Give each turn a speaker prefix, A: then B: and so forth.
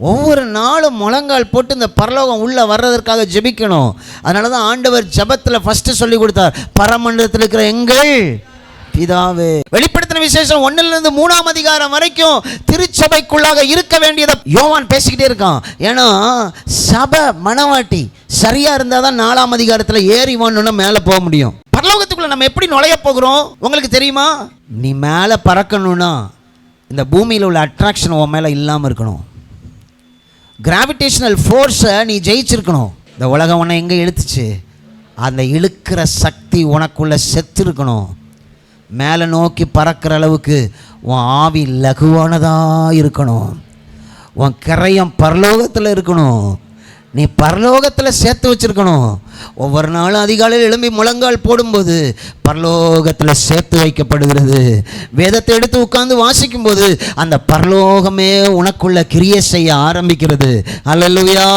A: ஒவ்வொரு நாளும் முழங்கால் போட்டு இந்த பரலோகம் உள்ள வர்றதற்காக ஜெபிக்கணும். அதனால தான் ஆண்டவர் ஜெபத்தில் ஃபர்ஸ்ட் சொல்லி கொடுத்தார், பரமண்டலத்தில் இருக்கிற எங்கள் பிதாவே. வெளிப்படுத்தின விசேஷம் 1-3 அதிகாரம் வரைக்கும் திருச்சபைக்குள்ளாக இருக்க வேண்டியதை யோவான் பேசிக்கிட்டே இருக்கான். ஏன்னா சபை மணவாட்டி சரியா இருந்தால் தான் 4 அதிகாரத்தில் ஏறி வான்னு மேலே போக முடியும். பரலோகத்துக்குள்ள நம்ம எப்படி நுழைய போகிறோம் உங்களுக்கு தெரியுமா? நீ மேலே பறக்கணும்னா இந்த பூமியில் உள்ள அட்ராக்ஷன் உன் மேலே இல்லாமல் இருக்கணும். கிராவிடேஷனல் ஃபோர்ஸை நீ ஜெயிச்சிருக்கணும். இந்த உலகம் உன்னை எங்கே இழுத்துச்சு, அந்த இழுக்கிற சக்தி உனக்குள்ள செத்து இருக்கணும். மேலே நோக்கி பறக்கிற அளவுக்கு உன் ஆவி லகுவானதாக இருக்கணும். உன் கரையம் பரலோகத்தில் இருக்கணும். நீ பரலோகத்தில் சேர்த்து வச்சிருக்கணும். ஒவ்வொரு நாளும் அதிகாலையில் எழும்பி முழங்கால் போடும்போது பரலோகத்தில் சேர்த்து வைக்கப்படுகிறது. வேதத்தை எடுத்து உட்கார்ந்து வாசிக்கும்போது அந்த பரலோகமே உனக்குள்ள கிரியை செய்ய ஆரம்பிக்கிறது. அல்லேலூயா.